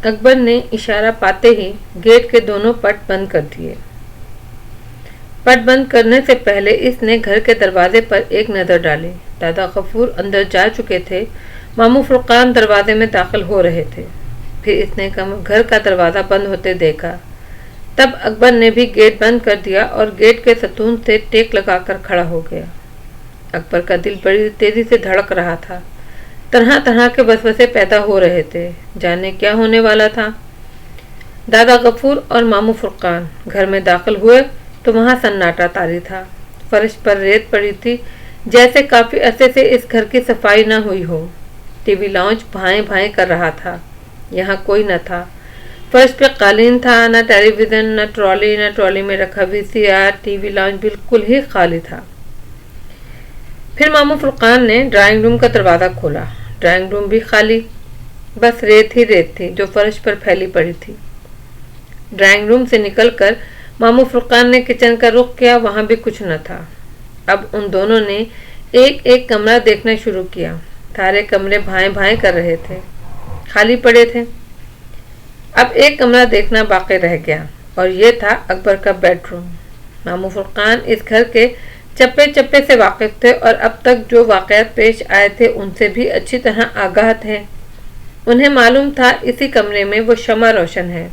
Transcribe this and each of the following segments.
اکبر نے اشارہ پاتے ہی گیٹ کے دونوں پٹ بند کر دیے۔ پٹ بند کرنے سے پہلے اس نے گھر کے دروازے پر ایک نظر ڈالی۔ دادا غفور اندر جا چکے تھے، ماموں فرقان دروازے میں داخل ہو رہے تھے۔ پھر اس نے گھر کا دروازہ بند ہوتے دیکھا۔ تب اکبر نے بھی گیٹ بند کر دیا اور گیٹ کے ستون سے ٹیک لگا کر کھڑا ہو گیا۔ اکبر کا دل بڑی تیزی سے دھڑک رہا تھا۔ طرح طرح کے وسوسے پیدا ہو رہے تھے، جانے کیا ہونے والا تھا۔ دادا غفور اور ماموں فرقان گھر میں داخل ہوئے تو وہاں سناٹا طاری تھا۔ فرش پر ریت پڑی تھی، جیسے کافی عرصے سے اس گھر کی صفائی نہ ہوئی ہو۔ ٹی وی لاؤنج بھائیں بھائیں کر رہا تھا۔ یہاں کوئی نہ تھا۔ فرش پہ قالین تھا، نہ ٹیلی ویژن، نہ ٹرالی میں رکھا VCR۔ ٹی وی لاؤنج بالکل ہی خالی تھا۔ پھر ماموں فرقان نے ڈرائنگ روم کا دروازہ کھولا۔ ڈرائنگ روم بھی خالی، بس ریت ہی ریت تھی جو فرش پر پھیلی پڑی تھی۔ ڈرائنگ روم سے نکل کر ماموں فرقان نے کچن کا رخ کیا، وہاں بھی کچھ نہ تھا۔ اب ان دونوں نے ایک ایک کمرہ دیکھنا شروع کیا۔ سارے کمرے بھائیں بھائیں کر رہے تھے، خالی پڑے تھے۔ اب ایک کمرہ دیکھنا باقی رہ گیا اور یہ تھا اکبر کا بیڈ روم۔ ماموں فرقان اس گھر کے چپے چپے سے واقف تھے اور اب تک جو واقعات پیش آئے تھے ان سے بھی اچھی طرح آگاہ تھے۔ انہیں معلوم تھا اسی کمرے میں وہ شمع روشن ہے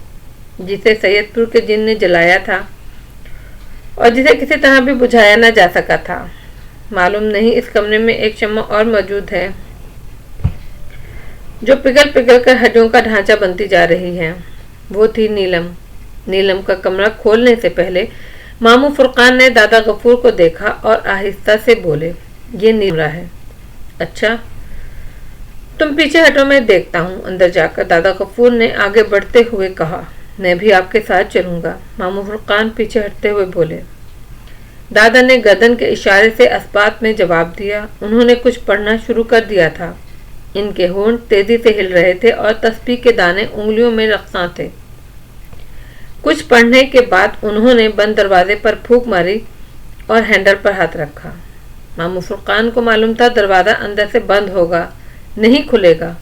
جسے سید پور کے جن نے جلایا تھا اور جسے کسی طرح بھی بجھایا نہ جا سکا تھا۔ معلوم نہیں اس کمرے میں ایک شمع اور موجود ہے جو پگھل پگھل کر ہڈیوں کا ڈھانچہ بنتی جا رہی ہے۔ وہ تھی نیلم۔ نیلم کا کمرہ کھولنے سے پہلے ماموں فرقان نے دادا غفور کو دیکھا اور آہستہ سے بولے، یہ نیلم ہے۔ اچھا، تم پیچھے ہٹو، میں دیکھتا ہوں۔ اندر جا کر دادا غفور نے آگے بڑھتے ہوئے کہا، میں بھی آپ کے ساتھ چلوں گا۔ ماموں فرقان پیچھے ہٹتے ہوئے بولے۔ دادا نے گردن کے اشارے سے اسبات میں جواب دیا۔ انہوں نے کچھ پڑھنا شروع کر دیا تھا۔ ان کے ہونٹ تیزی سے ہل رہے تھے اور تسبیح کے دانے انگلیوں میں رقصاں تھے۔ کچھ پڑھنے کے بعد انہوں نے بند دروازے پر پھونک ماری اور ہینڈل پر ہاتھ رکھا۔ ماموں فرقان کو معلوم تھا دروازہ اندر سے بند ہوگا، نہیں کھلے گا،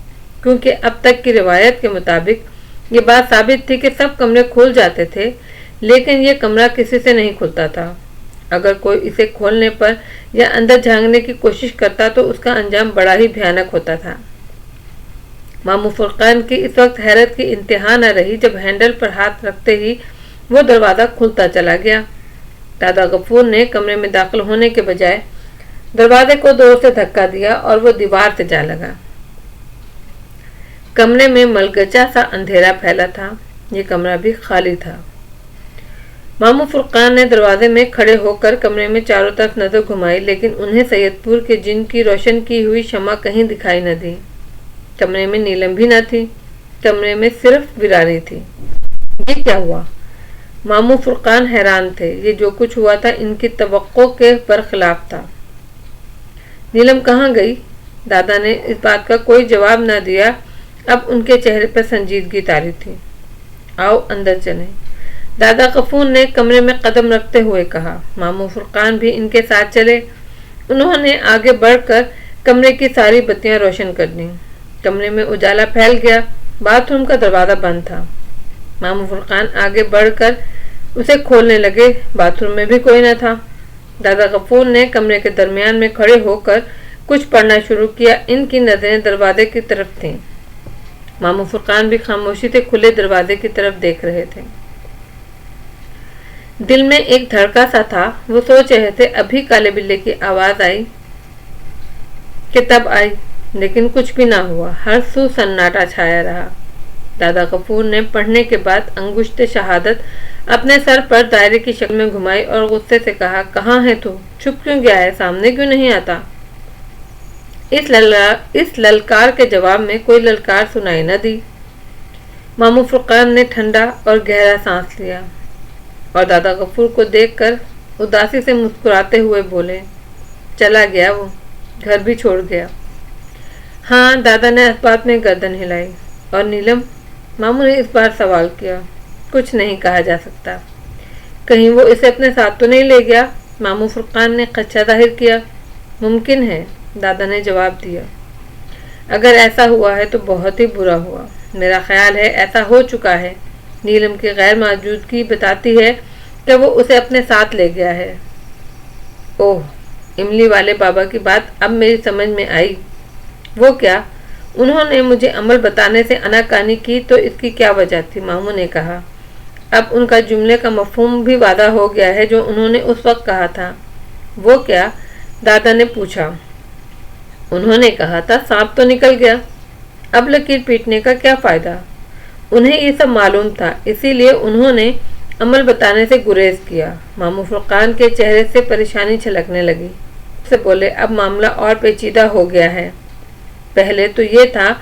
کیونکہ اب تک کی روایت کے مطابق یہ بات ثابت تھی کہ سب کمرے کھل جاتے تھے، لیکن یہ کمرہ کسی سے نہیں کھلتا تھا۔ اگر کوئی اسے کھولنے پر یا اندر جھانکنے کی کوشش کرتا تو اس کا انجام بڑا ہی بھیانک ہوتا تھا۔ ماموں فرقان کی اس وقت حیرت کی انتہا نہ رہی جب ہینڈل پر ہاتھ رکھتے ہی وہ دروازہ کھلتا چلا گیا۔ دادا غفور نے کمرے میں داخل ہونے کے بجائے دروازے کو زور سے دھکا دیا اور وہ دیوار سے جا لگا۔ کمرے میں ملگچا سا اندھیرا پھیلا تھا۔ یہ کمرہ بھی خالی تھا۔ ماموں فرقان نے دروازے میں کھڑے ہو کر کمرے میں چاروں طرف نظر گھمائی، لیکن انہیں سید پور کے جن کی روشن کی ہوئی شمع کہیں دکھائی نہ دی۔ کمرے میں نیلم بھی نہ تھی، کمرے میں صرف براری تھی۔ یہ کیا ہوا؟ ماموں فرقان حیران تھے۔ یہ جو کچھ ہوا تھا ان کی توقع کے برخلاف تھا۔ نیلم کہاں گئی؟ دادا نے اس بات کا کوئی جواب نہ دیا۔ اب ان کے چہرے پر سنجیدگی طاری تھی۔ آؤ اندر چلیں، دادا غفور نے کمرے میں قدم رکھتے ہوئے کہا۔ ماموں فرقان بھی ان کے ساتھ چلے۔ انہوں نے آگے بڑھ کر کمرے کی ساری بتیاں روشن کر دیں۔ کمرے میں اجالا پھیل گیا۔ باتھ روم کا دروازہ بند تھا۔ ماموں فرقان آگے بڑھ کر اسے کھولنے لگے۔ باتھ روم میں بھی کوئی نہ تھا۔ دادا غفور نے کمرے کے درمیان میں کھڑے ہو کر کچھ پڑھنا شروع کیا۔ ان کی نظریں دروازے کی طرف تھیں۔ ماموں فرقان بھی خاموشی سے کھلے دروازے کی طرف دیکھ رہے تھے۔ دل میں ایک دھڑکا سا تھا۔ وہ سوچ رہے تھے ابھی کالے بلے کی آواز آئی کہ تب آئی، لیکن کچھ بھی نہ ہوا۔ ہر سو سناٹا چھایا رہا۔ دادا غفور نے پڑھنے کے بعد انگشت شہادت اپنے سر پر دائرے کی شکل میں گھمائی اور غصے سے کہا، کہاں ہے تو؟ چھپ کیوں گیا ہے؟ سامنے کیوں نہیں آتا؟ اس للکار کے جواب میں کوئی للکار سنائی نہ دی۔ ماموں فرقان نے ٹھنڈا اور گہرا سانس لیا اور دادا غفور کو دیکھ کر اداسی سے مسکراتے ہوئے بولے، چلا گیا وہ، گھر بھی چھوڑ گیا۔ ہاں، دادا نے اس بات میں گردن ہلائی۔ اور نیلم؟ ماموں نے اس بار سوال کیا۔ کچھ نہیں کہا جا سکتا۔ کہیں وہ اسے اپنے ساتھ تو نہیں لے گیا؟ ماموں فرقان نے خدشہ ظاہر کیا۔ ممکن ہے، دادا نے جواب دیا۔ اگر ایسا ہوا ہے تو بہت ہی برا ہوا۔ میرا خیال ہے ایسا ہو چکا ہے۔ نیلم کی غیر موجودگی بتاتی ہے کہ وہ اسے اپنے ساتھ لے گیا ہے۔ اوہ، املی والے بابا کی بات اب میری سمجھ میں آئی۔ وہ کیا؟ انہوں نے مجھے عمل بتانے سے آناکانی کی تو اس کی کیا وجہ تھی؟ ماموں نے کہا۔ اب ان کا جملے کا مفہوم بھی واضح ہو گیا ہے جو انہوں نے اس وقت کہا تھا۔ وہ کیا؟ دادا نے پوچھا۔ انہوں نے کہا تھا سانپ تو نکل گیا، اب لکیر پیٹنے کا کیا فائدہ؟ انہیں یہ سب معلوم تھا، اسی لیے انہوں نے عمل بتانے سے گریز کیا۔ ماموں فرقان کے چہرے سے پریشانی چھلکنے لگی۔ سے بولے، اب معاملہ اور پیچیدہ ہو گیا ہے۔ پہلے تو یہ تھا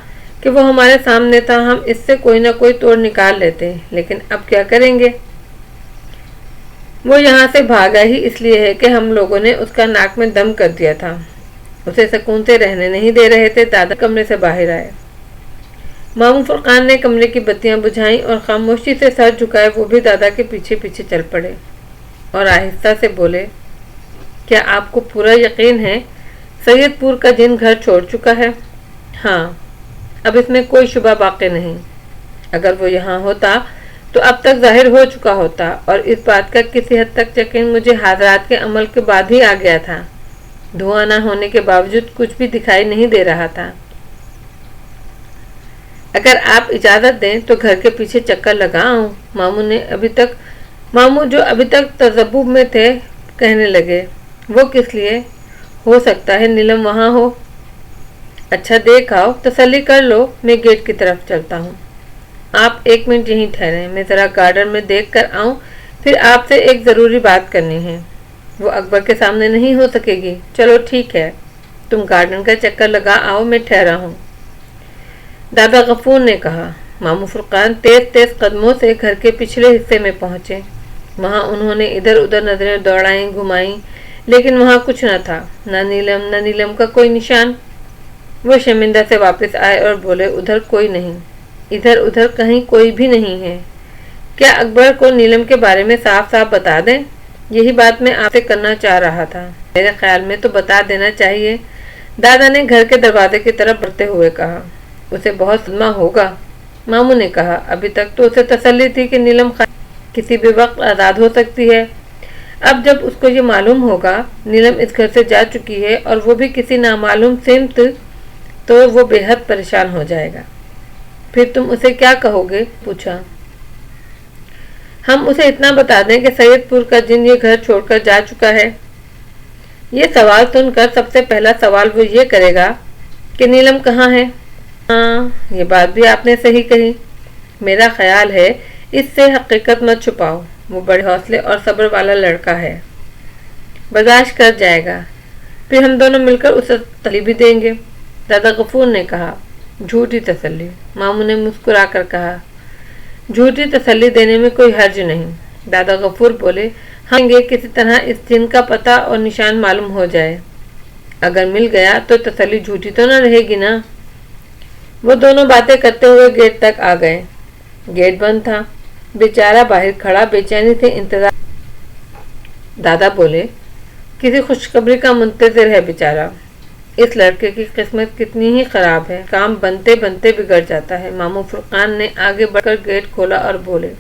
کہ وہ ہمارے سامنے تھا، ہم اس سے کوئی نہ کوئی توڑ نکال لیتے، لیکن اب کیا کریں گے؟ وہ یہاں سے بھاگا ہی اس لیے ہے کہ ہم لوگوں نے اس کا ناک میں دم کر دیا تھا، اسے سکون سے رہنے نہیں دے رہے تھے۔ دادا کمرے سے باہر آئے۔ ماموں فرقان نے کمرے کی بتیاں بجھائیں اور خاموشی سے سر جھکائے وہ بھی دادا کے پیچھے پیچھے چل پڑے اور آہستہ سے بولے، کیا آپ کو پورا یقین ہے سید پور کا جن گھر چھوڑ چکا ہے؟ ہاں، اب اس میں کوئی شبہ باقی نہیں۔ اگر وہ یہاں ہوتا تو اب تک ظاہر ہو چکا ہوتا، اور اس بات کا کسی حد تک یقین مجھے حضرات کے عمل کے بعد ہی آ گیا تھا۔ دھواں نہ ہونے کے باوجود کچھ بھی دکھائی نہیں دے رہا تھا۔ اگر آپ اجازت دیں تو گھر کے پیچھے چکر لگا آؤں۔ ماموں جو ابھی تک تذبذب میں تھے کہنے لگے، وہ کس لیے؟ ہو سکتا ہے نیلم وہاں ہو۔ اچھا دیکھ آؤ، تسلی کر لو، میں گیٹ کی طرف چلتا ہوں۔ آپ 1 منٹ یہیں ٹھہریں، میں ذرا گارڈن میں دیکھ کر آؤں، پھر آپ سے ایک ضروری بات کرنی ہے۔ وہ اکبر کے سامنے نہیں ہو سکے گی۔ چلو ٹھیک ہے، تم گارڈن کا چکر لگا آؤ، میں ٹھہرا ہوں، دادا غفور نے کہا۔ ماموں فرقان تیز تیز قدموں سے گھر کے پچھلے حصے میں پہنچے۔ وہاں انہوں نے ادھر ادھر نظریں دوڑائیں گھمائیں، لیکن وہاں کچھ نہ تھا، نہ نیلم کا کوئی نشان۔ وہ شرمندہ سے واپس آئے اور بولے، ادھر کوئی نہیں، ادھر ادھر کہیں کوئی بھی نہیں ہے۔ کیا اکبر کو نیلم کے بارے میں صاف صاف بتا دیں؟ یہی بات میں آپ سے کرنا چاہ رہا تھا۔ میرے خیال میں تو بتا دینا چاہیے، دادا نے گھر کے دروازے کی طرف بڑھتے ہوئے کہا۔ اسے بہت صدمہ ہوگا، ماموں نے کہا۔ ابھی تک تو اسے تسلی تھی کہ نیلم کسی بھی وقت آزاد ہو سکتی ہے، اب جب اس کو یہ معلوم ہوگا نیلم اس گھر سے جا چکی ہے اور وہ بھی کسی نامعلوم سمت، تو وہ بے حد پریشان ہو جائے گا۔ پھر تم اسے کیا کہو گے؟ پوچھا۔ ہم اسے اتنا بتا دیں کہ سید پور کا جن یہ گھر چھوڑ کر جا چکا ہے۔ یہ سوال سن کر سب سے پہلا سوال وہ یہ کرے گا کہ نیلم کہاں ہے؟ ہاں، یہ بات بھی آپ نے صحیح کہی۔ میرا خیال ہے اس سے حقیقت مت چھپاؤ، وہ بڑے حوصلے اور صبر والا لڑکا ہے، برداشت کر جائے گا، پھر ہم دونوں مل کر اسے تسلی بھی دیں گے، دادا غفور نے کہا۔ جھوٹی تسلی، ماموں نے مسکرا کر کہا۔ جھوٹی تسلی دینے میں کوئی حرج نہیں، دادا غفور بولے۔ ہم کسی طرح اس جن کا پتہ اور نشان معلوم ہو جائے، اگر مل گیا تو تسلی جھوٹی تو نہ رہے گی نا۔ وہ دونوں باتیں کرتے ہوئے گیٹ تک آ گئے۔ گیٹ بند تھا، بیچارہ باہر کھڑا بے چینی سے انتظار۔ دادا بولے، کسی خوشخبری کا منتظر ہے بیچارہ، اس لڑکے کی قسمت کتنی ہی خراب ہے، کام بنتے بنتے بگڑ جاتا ہے۔ ماموں فرقان نے آگے بڑھ کر گیٹ کھولا اور بولے۔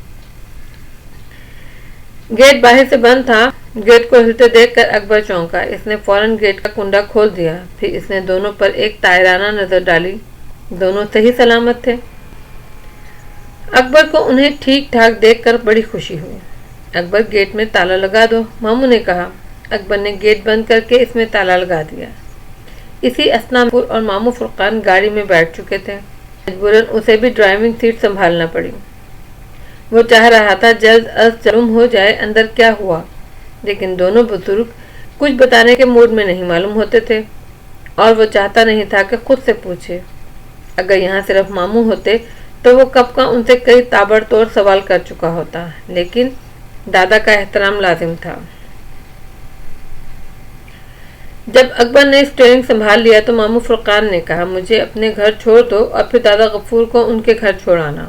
گیٹ باہر سے بند تھا۔ گیٹ کو ہلتے دیکھ کر اکبر چونکا، اس نے فوراً گیٹ کا کنڈا کھول دیا، پھر اس نے دونوں پر ایک طائرانہ نظر ڈالی، دونوں صحیح سلامت تھے۔ اکبر کو انہیں ٹھیک ٹھاک دیکھ کر بڑی خوشی ہوئی۔ اکبر گیٹ میں تالا لگا دو، ماموں نے کہا۔ اکبر نے گیٹ بند کر کے اس میں تالا لگا دیا۔ اسی اثنا اور ماموں فرقان گاڑی میں بیٹھ چکے تھے، مجبوراً اسے بھی ڈرائیونگ سیٹ سنبھالنا پڑی۔ وہ چاہ رہا تھا جلد از معلوم ہو جائے اندر کیا ہوا، لیکن دونوں بزرگ کچھ بتانے کے موڈ میں نہیں معلوم ہوتے تھے، اور وہ چاہتا نہیں تھا کہ خود سے پوچھے۔ اگر یہاں صرف ماموں ہوتے تو وہ کب کا ان سے کئی تابڑ توڑ سوال کر چکا ہوتا، لیکن دادا کا احترام لازم تھا۔ جب اکبر نے اسٹیئرنگ سنبھال لیا تو ماموں فرقان نے کہا، مجھے اپنے گھر چھوڑ دو اور پھر دادا غفور کو ان کے گھر چھوڑ آنا۔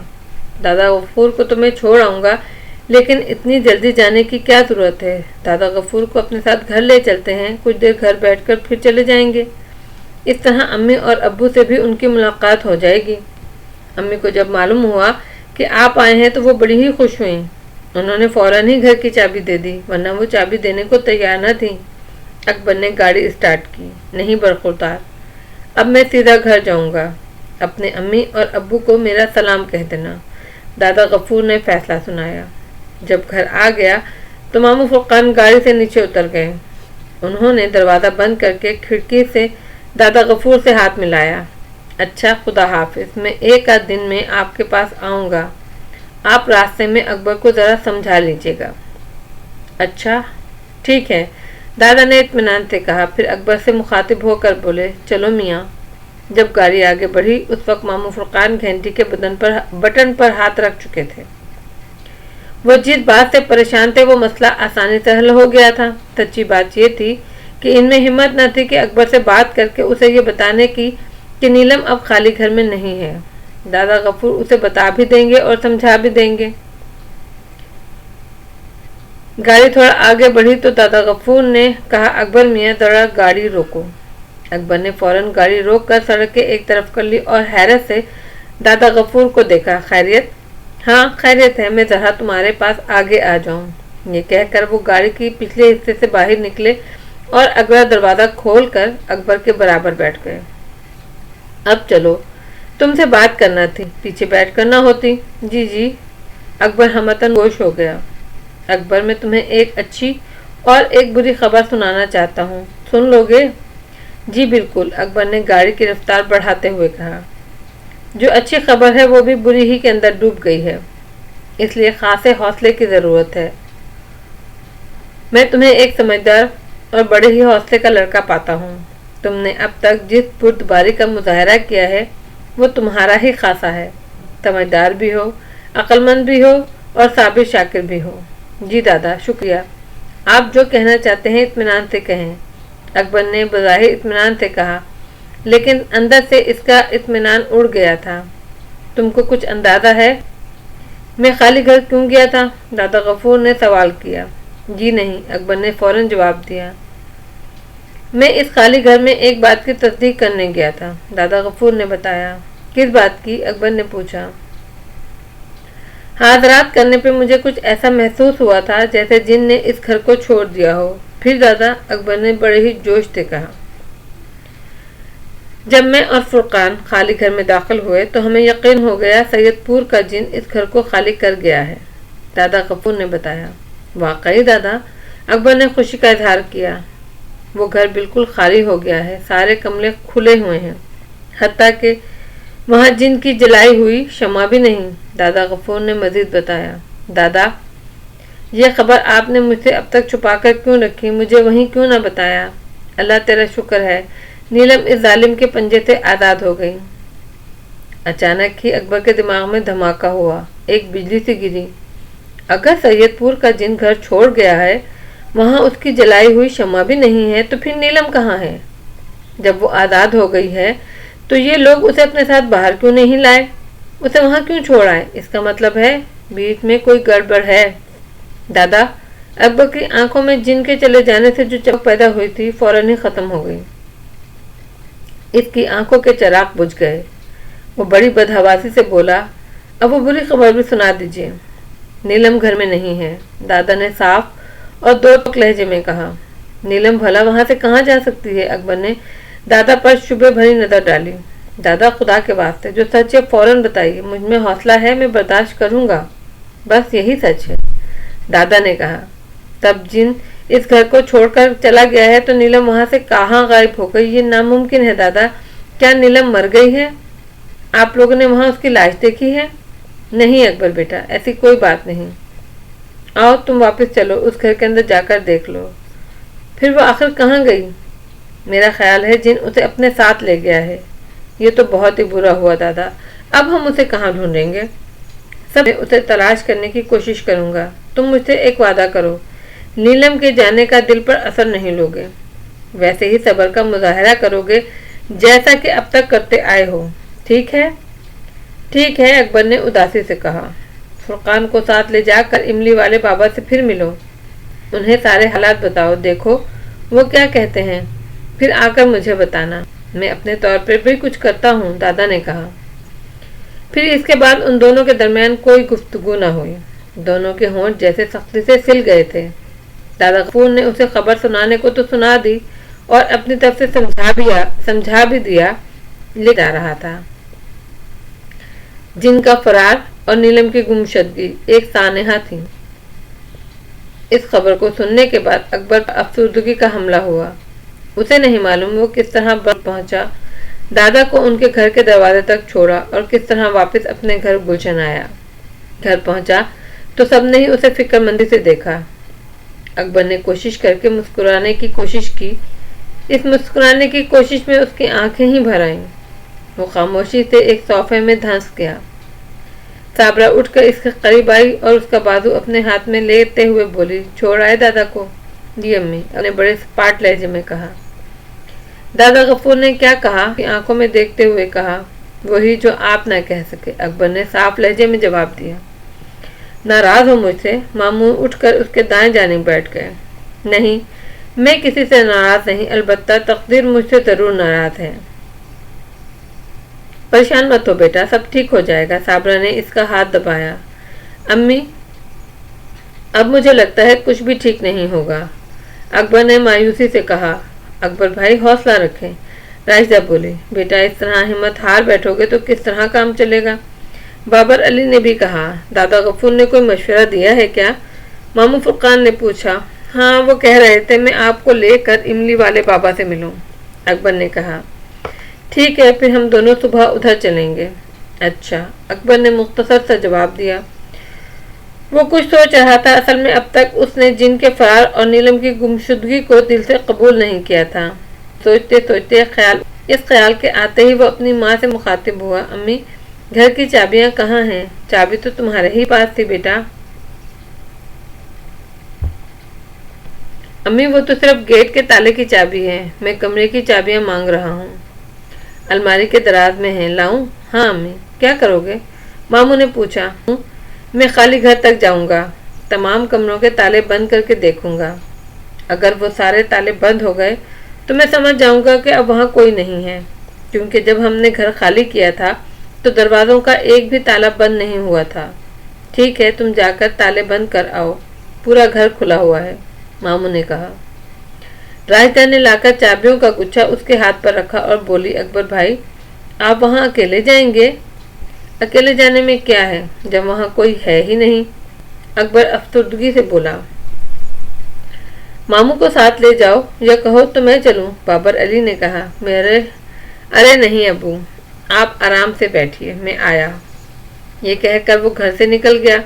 دادا غفور کو تو میں چھوڑ آؤں گا، لیکن اتنی جلدی جانے کی کیا ضرورت ہے؟ دادا غفور کو اپنے ساتھ گھر لے چلتے ہیں، کچھ دیر گھر بیٹھ کر پھر چلے جائیں گے، اس طرح امی اور ابو سے بھی ان کی ملاقات ہو جائے گی۔ امی کو جب معلوم ہوا کہ آپ آئے ہیں تو وہ بڑی ہی خوش ہوئیں۔ انہوں نے فوراً ہی گھر کی چابی دے دی، ورنہ وہ چابی دینے کو تیار نہ تھی۔ اکبر نے گاڑی اسٹارٹ کی۔ نہیں برخوردار، اب میں سیدھا گھر جاؤں گا، اپنے امی اور ابو کو میرا سلام کہہ دینا، دادا غفور نے فیصلہ سنایا۔ جب گھر آ گیا تو ماموں فرقان گاڑی سے نیچے اتر گئے۔ انہوں نے دروازہ بند کر کے کھڑکی سے دادا غفور سے ہاتھ ملایا۔ اچھا، خدا حافظ، میں ایک آدھ دن میں آپ کے پاس آؤں گا، آپ راستے میں اکبر کو ذرا سمجھا لیجیے گا۔ اچھا ٹھیک ہے، دادا نے اطمینان سے کہا، پھر اکبر سے مخاطب ہو کر بولے، چلو میاں۔ جب گاڑی آگے بڑھی اس وقت ماموں فرقان گھنٹی کے بٹن پر ہاتھ رکھ چکے تھے۔ وہ جس بات سے پریشان تھے وہ مسئلہ آسانی سے حل ہو گیا تھا۔ سچی بات یہ تھی کہ ان میں ہمت نہ تھی کہ اکبر سے بات کر کے اسے یہ بتانے کی کہ نیلم اب خالی گھر میں نہیں ہے۔ دادا غفور اسے بتا بھی دیں گے اور سمجھا بھی دیں گے۔ گاڑی تھوڑا آگے بڑھی تو دادا غفور نے کہا، اکبر میاں ذرا گاڑی روکو۔ اکبر نے فوراً گاڑی روک کر سڑک کے ایک طرف کر لی اور حیرت سے دادا غفور کو دیکھا۔ خیریت؟ ہاں خیریت ہے، میں ذرا تمہارے پاس آگے آ جاؤں۔ یہ کہہ کر وہ گاڑی کی پچھلے حصے سے باہر نکلے اور اگلا دروازہ کھول کر اکبر کے برابر بیٹھ گئے۔ اب چلو، تم سے بات کرنا تھی، پیچھے بیٹھ کر نہ ہوتی۔ جی جی، اکبر ہمتاً گوش ہو گیا۔ اکبر، میں تمہیں ایک اچھی اور ایک بری خبر سنانا چاہتا ہوں، سن لو گے؟ جی بالکل، اکبر نے گاڑی کی رفتار بڑھاتے ہوئے کہا۔ جو اچھی خبر ہے وہ بھی بری ہی کے اندر ڈوب گئی ہے، اس لیے خاصے حوصلے کی ضرورت ہے۔ میں تمہیں ایک سمجھدار اور بڑے ہی حوصلے کا لڑکا پاتا ہوں۔ تم نے اب تک جس بردباری کا مظاہرہ کیا ہے وہ تمہارا ہی خاصا ہے۔ سمجھدار بھی ہو، عقل مند بھی ہو اور صابر شاکر بھی ہو۔ جی دادا، شکریہ، آپ جو کہنا چاہتے ہیں اطمینان سے کہیں۔ اکبر نے بظاہر اطمینان سے کہا، لیکن اندر سے اس کا اطمینان اڑ گیا تھا۔ تم کو کچھ اندازہ ہے میں خالی گھر کیوں گیا تھا؟ دادا غفور نے سوال کیا۔ جی نہیں، اکبر نے فوراً جواب دیا، میں اس خالی گھر میں ایک بات کی تصدیق کرنے گیا تھا، دادا غفور نے بتایا۔ کس بات کی؟ اکبر نے پوچھا۔ حاضرات کرنے پہ مجھے کچھ ایسا محسوس ہوا تھا جیسے جن نے اس گھر کو چھوڑ دیا ہو۔ پھر دادا؟ اکبر نے بڑے ہی جوش سے کہا۔ جب میں اور فرقان خالی گھر میں داخل ہوئے تو ہمیں یقین ہو گیا سید پور کا جن اس گھر کو خالی کر گیا ہے، دادا غفور نے بتایا۔ واقعی دادا؟ اکبر نے خوشی کا اظہار کیا۔ وہ گھر بالکل خالی ہو گیا ہے، سارے کمرے کھلے ہوئے ہیں، حتیٰ کہ وہاں جن کی جلائی ہوئی شمع بھی نہیں، دادا غفور نے مزید بتایا۔ دادا، یہ خبر آپ نے مجھ سے اب تک چھپا کر کیوں رکھی؟ مجھے وہیں کیوں نہ بتایا؟ اللہ تیرا شکر ہے، نیلم اس ظالم کے پنجے سے آزاد ہو گئی۔ اچانک ہی اکبر کے دماغ میں دھماکہ ہوا، ایک بجلی سی گری۔ اگر سید پور کا جن گھر چھوڑ گیا ہے، وہاں اس کی جلائی ہوئی شمع بھی نہیں ہے، تو پھر نیلم کہاں ہے؟ جب وہ آزاد ہو گئی ہے تو یہ لوگ اسے اپنے ساتھ باہر کیوں نہیں لائے؟ اسے وہاں کیوں چھوڑائے؟ اس کا مطلب ہے بیچ میں کوئی گڑبڑ ہے۔ دادا، اکبر کی آنکھوں میں جن کے چلے جانے سے جو چمک پیدا ہوئی تھی فوراً ہی ختم ہو گئی۔ اس کی آنکھوں کے چراغ بجھ گئے۔ وہ بڑی بدحواسی سے بولا، اب وہ بری خبر بھی سنا دیجیے۔ نیلم گھر میں نہیں ہے، دادا نے صاف اور دو ٹوک لہجے میں کہا۔ نیلم بھلا وہاں سے کہاں جا سکتی ہے؟ اکبر نے دادا پر شبہ بھری نظر ڈالی۔ دادا، خدا کے واسطے جو سچ ہے فوراً بتائیے، مجھ میں حوصلہ ہے، میں برداشت کروں گا، بس یہی سچ ہے، دادا نے کہا۔ تب جن اس گھر کو چھوڑ کر چلا گیا ہے تو نیلم وہاں سے کہاں غائب ہو گئی؟ یہ ناممکن ہے دادا۔ کیا نیلم مر گئی ہے؟ آپ لوگوں نے وہاں اس کی لاش دیکھی ہے؟ نہیں اکبر بیٹا، ایسی کوئی بات نہیں۔ آؤ تم واپس چلو، اس گھر کے اندر جا کر دیکھ لو۔ پھر وہ آخر کہاں گئی؟ میرا خیال ہے جن اسے اپنے ساتھ لے گیا ہے۔ یہ تو بہت ہی برا ہوا دادا، اب ہم اسے کہاں ڈھونڈیں گے؟ سب میں اسے تلاش کرنے کی کوشش کروں گا۔ تم مجھ سے ایک وعدہ کرو، نیلم کے جانے کا دل پر اثر نہیں لوگے، ویسے ہی صبر کا مظاہرہ کرو گے جیسا کہ اب تک کرتے آئے ہو، ٹھیک ہے؟ ٹھیک ہے، اکبر نے اداسی سے کہا۔ فرقان کو ساتھ لے جا کر املی والے بابا سے پھر ملو، انہیں سارے حالات بتاؤ، دیکھو وہ کیا کہتے ہیں، پھر آ کر مجھے بتانا۔ میں اپنے طور پر بھی کچھ کرتا ہوں، دادا نے کہا۔ پھر اس کے بعد ان دونوں کے درمیان کوئی گفتگو نہ ہوئی۔ دونوں کے ہونٹ جیسے سختی سے سل گئے تھے۔ دادا غفور نے اسے خبر سنانے کو تو سنا دی اور اپنی طرف سے سمجھا بھی دیا، لے جا رہا تھا۔ جن کا فرار اور نیلم کی گمشدگی ایک سانحہ تھی۔ اس خبر کو سننے کے بعد اکبر پر افسردگی کا حملہ ہوا۔ اسے نہیں معلوم وہ کس طرح بر پہنچا، دادا کو ان کے گھر کے دروازے تک چھوڑا اور کس طرح واپس اپنے گھر گلشن آیا۔ گھر پہنچا تو سب نے ہی اسے فکر مندی سے دیکھا۔ اکبر نے کوشش کر کے مسکرانے کی کوشش کی۔ اس مسکرانے کی کوشش میں اس کی آنکھیں ہی بھر آئیں۔ وہ خاموشی سے ایک صوفے میں دھنس گیا۔ صابرہ اٹھ کر اس کے قریب آئی اور اس کا بازو اپنے ہاتھ میں لیتے ہوئے بولی، چھوڑ آئے دادا کو؟ جی امی، اپنے بڑے سپاٹ لہجے میں کہا۔ دادا غفور نے کیا کہا کہ آنکھوں میں دیکھتے ہوئے کہا، وہی جو آپ نہ کہہ سکے۔ اکبر نے صاف لہجے میں جواب دیا۔ ناراض ہو مجھ سے؟ ماموں اٹھ کر اس کے دائیں جانب بیٹھ گئے۔ نہیں، میں کسی سے ناراض نہیں، البتہ تقدیر مجھ سے ضرور ناراض ہے۔ پریشان مت ہو بیٹا، سب ٹھیک ہو جائے گا۔ صابرہ نے اس کا ہاتھ دبایا۔ امی، اب مجھے لگتا ہے کچھ بھی ٹھیک نہیں ہوگا، اکبر نے مایوسی سے کہا۔ اکبر بھائی حوصلہ رکھیں، راشدہ بولی۔ بیٹا اس طرح ہمت ہار بیٹھو گے تو کس طرح کام چلے گا؟ بابر علی نے بھی کہا۔ دادا غفور نے کوئی مشورہ دیا ہے کیا؟ ماموں فرقان نے پوچھا۔ ہاں، وہ کہہ رہے تھے میں آپ کو لے کر املی والے بابا سے ملوں، اکبر نے کہا۔ ٹھیک ہے، پھر ہم دونوں صبح ادھر چلیں گے۔ اچھا، اکبر نے مختصر سا جواب دیا۔ وہ کچھ سوچ رہا تھا، اصل میں اب تک اس نے جن کے فرار اور نیلم کی گمشدگی کو دل سے قبول نہیں کیا تھا۔ سوچتے سوچتے اس خیال کے آتے ہی وہ اپنی ماں سے مخاطب ہوا، امی، گھر کی چابیاں کہاں ہیں؟ چابی تو تمہارے ہی پاس تھی بیٹا۔ امی، وہ تو صرف گیٹ کے تالے کی چابی ہے، میں کمرے کی چابیاں مانگ رہا ہوں۔ الماری کے دراز میں ہیں، لاؤں؟ ہاں امی۔ کیا کرو گے؟ ماموں نے پوچھا۔ میں خالی گھر تک جاؤں گا، تمام کمروں کے تالے بند کر کے دیکھوں گا۔ اگر وہ سارے تالے بند ہو گئے تو میں سمجھ جاؤں گا کہ اب وہاں کوئی نہیں ہے، کیونکہ جب ہم نے گھر خالی کیا تھا تو دروازوں کا ایک بھی تالا بند نہیں ہوا تھا۔ ٹھیک ہے، تم جا کر تالے بند کر آؤ، پورا گھر کھلا ہوا ہے، ماموں نے کہا۔ راشدہ نے لا کر چابیوں کا گچھا اس کے ہاتھ پر رکھا اور بولی، اکبر بھائی، آپ وہاں اکیلے جائیں گے؟ اکیلے جانے میں کیا ہے جب وہاں کوئی ہے ہی نہیں، اکبر افسردگی سے بولا۔ ماموں کو ساتھ لے جاؤ یا کہو تو میں چلوں، بابر علی نے کہا۔ ارے نہیں ابو، آپ آرام سے بیٹھیے، میں آیا۔ یہ کہہ کر وہ گھر سے نکل گیا۔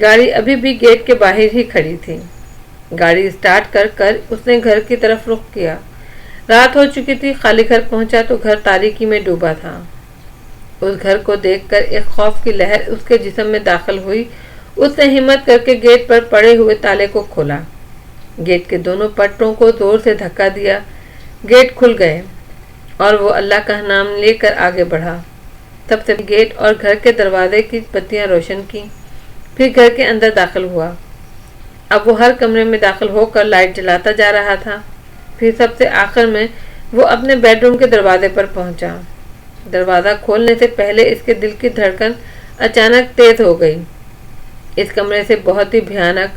گاڑی ابھی بھی گیٹ کے باہر ہی کھڑی تھی۔ گاڑی اسٹارٹ کر اس نے گھر کی طرف رخ کیا۔ رات ہو چکی تھی۔ خالی گھر پہنچا تو گھر تاریکی میں ڈوبا تھا۔ اس گھر کو دیکھ کر ایک خوف کی لہر اس کے جسم میں داخل ہوئی۔ اس نے ہمت کر کے گیٹ پر پڑے ہوئے تالے کو کھولا، گیٹ کے دونوں پٹوں کو زور سے دھکا دیا، گیٹ کھل گئے اور وہ اللہ کا نام لے کر آگے بڑھا۔ سب سے گیٹ اور گھر کے دروازے کی بتیاں روشن کی، پھر گھر کے اندر داخل ہوا۔ اب وہ ہر کمرے میں داخل ہو کر لائٹ جلاتا جا رہا تھا۔ پھر سب سے آخر میں وہ اپنے بیڈ روم کے دروازے پر پہنچا۔ دروازہ کھولنے سے پہلے اس کے دل کی دھڑکن اچانک تیز ہو گئی۔ اس کمرے سے بہت ہی بھیانک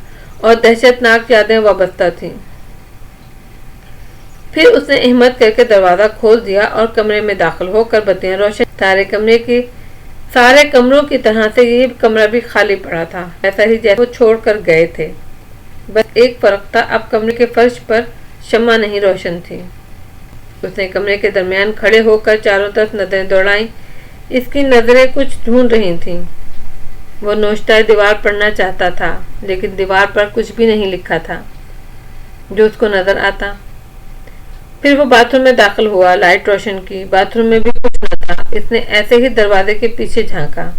اور دہشت ناک یادیں وابستہ تھیں۔ پھر اس نے ہمت کر کے دروازہ کھول دیا اور کمرے میں داخل ہو کر بتیاں روشن۔ سارے کمروں کی طرح سے یہ کمرہ بھی خالی پڑا تھا، ایسا ہی جیسے وہ چھوڑ کر گئے تھے۔ بس ایک فرق تھا، اب کمرے کے فرش پر شمع نہیں روشن تھی۔ اس نے کمرے کے درمیان کھڑے ہو کر چاروں طرف نظریں دوڑائیں۔ اس کی نظریں کچھ ڈھونڈ رہی تھیں۔ وہ نوشتہ دیوار پڑھنا چاہتا تھا، لیکن دیوار پر کچھ بھی نہیں لکھا تھا جو اس کو نظر آتا۔ پھر وہ باتھ روم میں داخل ہوا، لائٹ روشن کی۔ باتھ روم میں بھی کچھ نہ تھا۔ اس نے ایسے ہی دروازے کے پیچھے جھانکا۔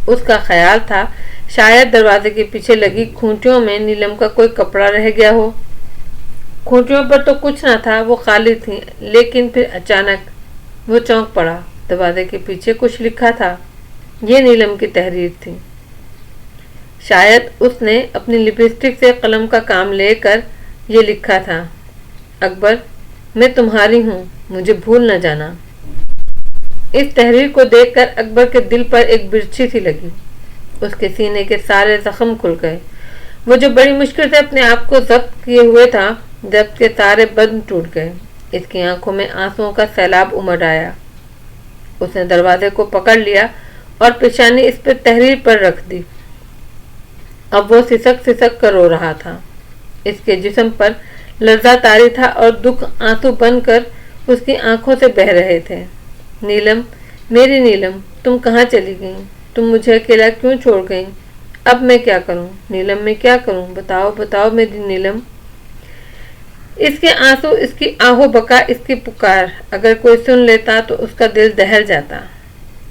اس کا خیال تھا شاید دروازے کے پیچھے لگی کھونٹیوں میں نیلم کا کوئی کپڑا رہ گیا ہو۔ کھونٹیوں پر تو کچھ نہ تھا، وہ خالی تھی، لیکن پھر اچانک وہ چونک پڑا۔ دروازے کے پیچھے کچھ لکھا تھا۔ یہ نیلم کی تحریر تھی۔ شاید اس نے اپنی لپسٹک سے قلم کا کام لے کر یہ لکھا تھا، اکبر، میں تمہاری ہوں، مجھے بھول نہ جانا۔ اس تحریر کو دیکھ کر اکبر کے دل پر ایک برچھی سی لگی. اس کے سینے کے سارے زخم کھل گئے. وہ جو بڑی مشکل سے اپنے آپ کو ضبط کیے ہوئے تھا، ضبط کے سارے بند ٹوٹ گئے. اس کی آنکھوں میں آنسوؤں کا سیلاب امڑ آیا. اس نے دروازے کو پکڑ لیا اور پیشانی اس پر تحریر پر رکھ دی. اب وہ سسک سسک کر رو رہا تھا. اس کے جسم پر لرزہ طاری تھا اور دکھ آنسو بن کر اس کی آنکھوں سے بہہ رہے تھے. نیلم، میری نیلم، تم کہاں چلی گئیں؟ تم مجھے اکیلا کیوں چھوڑ گئیں؟ اب میں کیا کروں نیلم، میں کیا کروں؟ بتاؤ بتاؤ میری نیلم. اس کے آنسو، اس کی آہو بکا، اس کی پکار اگر کوئی سن لیتا تو اس کا دل دہل جاتا.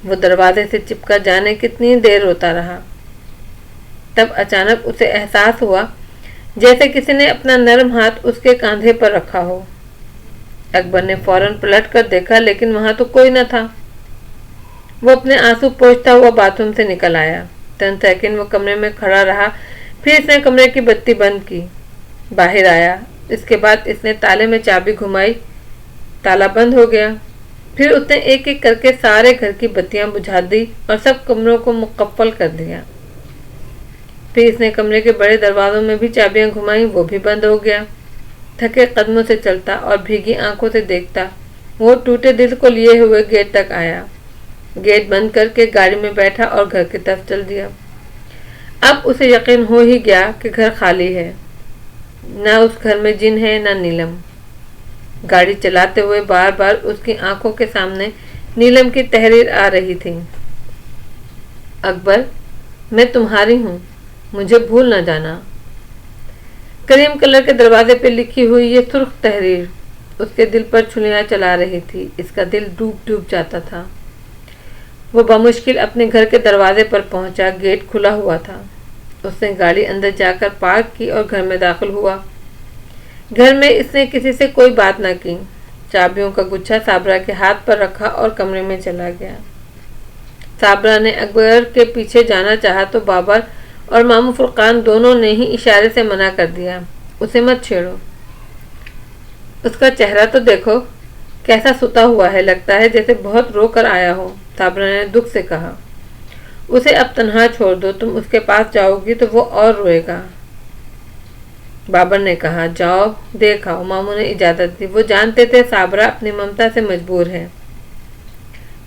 وہ دروازے سے چپکا جانے کتنی دیر روتا رہا. تب اچانک اسے احساس ہوا جیسے کسی نے اپنا نرم ہاتھ اس کے کاندھے پر رکھا ہو. اکبر نے فوراً پلٹ کر دیکھا لیکن وہاں تو کوئی نہ تھا. وہ اپنے آنسو پوچھتا ہوا باتھ روم سے نکل آیا. چند سیکنڈ وہ کمرے میں کھڑا رہا، پھر اس نے کمرے کی بتی بند کی، باہر آیا. اس کے بعد اس نے تالے میں چابی گھمائی، تالا بند ہو گیا. پھر اس نے ایک ایک کر کے سارے گھر کی بتیاں بجھا دی اور سب کمروں کو مقفل کر دیا. پھر اس نے کمرے کے بڑے دروازوں میں بھی چابیاں گھمائیں، وہ بھی بند ہو گیا. تھکے قدموں سے چلتا اور بھیگی آنکھوں سے دیکھتا وہ ٹوٹے دل کو لیے ہوئے گیٹ تک آیا. گیٹ بند کر کے گاڑی میں بیٹھا اور گھر کی طرف چل دیا. اب اسے یقین ہو ہی گیا کہ گھر خالی ہے. نہ اس گھر میں جن ہے نہ نیلم. گاڑی چلاتے ہوئے بار بار اس کی آنکھوں کے سامنے نیلم کی تحریر آ رہی تھی. اکبر، میں تمہاری ہوں، مجھے بھول نہ جانا. کریم کلر کے دروازے پہ لکھی ہوئی یہ سرخ تحریر اس کے دل پر چھلیاں چلا رہی تھی. اس کا دل ڈوب ڈوب جاتا تھا. وہ بمشکل اپنے گھر کے دروازے پر پہنچا. گیٹ کھلا ہوا تھا. اس نے گاڑی اندر جا کر پارک کی اور گھر میں داخل ہوا. گھر میں اس نے کسی سے کوئی بات نہ کی. چابیوں کا گچھا صابرہ کے ہاتھ پر رکھا اور کمرے میں چلا گیا. صابرہ نے اکبر کے پیچھے جانا چاہا تو بابر اور ماموں فرقان دونوں نے ہی اشارے سے منع کر دیا. اسے مت چھیڑو. اس کا چہرہ تو دیکھو کیسا ستا ہوا ہے، لگتا ہے جیسے بہت رو کر آیا ہو. صابرہ نے دکھ سے کہا. اسے اب تنہا چھوڑ دو، تم اس کے پاس جاؤ گی تو وہ اور روئے گا. بابر نے کہا جاؤ دیکھ آؤ. ماموں نے اجازت دی. وہ جانتے تھے صابرہ اپنی ممتا سے مجبور ہے.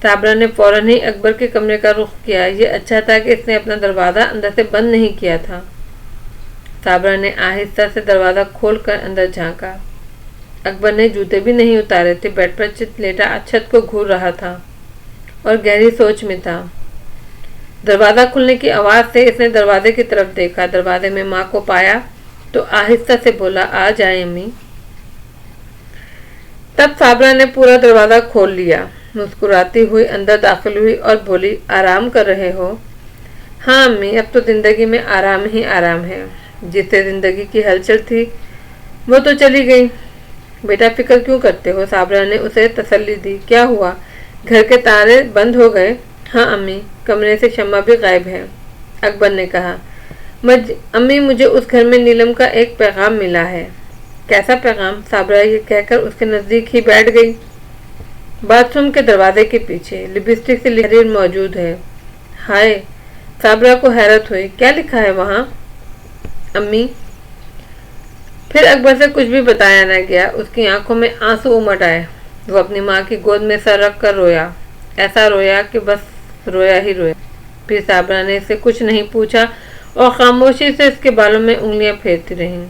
صابرہ نے فوراً ہی اکبر کے کمرے کا رخ کیا. یہ اچھا تھا کہ اس نے اپنا دروازہ اندر سے بند نہیں کیا تھا. صابرہ نے آہستہ سے دروازہ کھول کر اندر جھانکا. اکبر نے جوتے بھی نہیں اتارے تھے. بیڈ پر چت لیٹا چھت کو گھور رہا تھا اور گہری سوچ میں تھا. دروازہ کھلنے کی آواز سے اس نے دروازے کی طرف دیکھا. دروازے میں ماں کو پایا تو آہستہ سے بولا آ جائیں امی. تب صابرہ نے پورا دروازہ کھول لیا. مسکراتی ہوئی اندر داخل ہوئی اور بولی آرام کر رہے ہو؟ ہاں امی، اب تو زندگی میں آرام ہی آرام ہے. جس سے زندگی کی ہلچل تھی وہ تو چلی گئی. بیٹا فکر کیوں کرتے ہو؟ صابرہ نے اسے تسلی دی. کیا ہوا؟ گھر کے تالے بند ہو گئے؟ ہاں امی، کمرے سے شمع بھی غائب ہے. اکبر نے کہا امی مجھے اس گھر میں نیلم کا ایک پیغام ملا ہے. کیسا پیغام؟ صابرہ یہ کہہ کر اس کے نزدیک ہی بیٹھ گئی. باتھ روم کے دروازے کے پیچھے لپسٹک سے تحریر موجود ہے. ہائے! صابرہ کو حیرت ہوئی. کیا لکھا ہے وہاں؟ امی. پھر اکبر سے کچھ بھی بتایا نہ گیا. اس کی آنکھوں میں آنسو امٹ آئے. وہ اپنی ماں کی گود میں سر رکھ کر رویا. ایسا رویا کہ بس رویا ہی رویا. پھر صابرہ نے اس سے کچھ نہیں پوچھا اور خاموشی سے اس کے بالوں میں انگلیاں پھیرتی رہیں.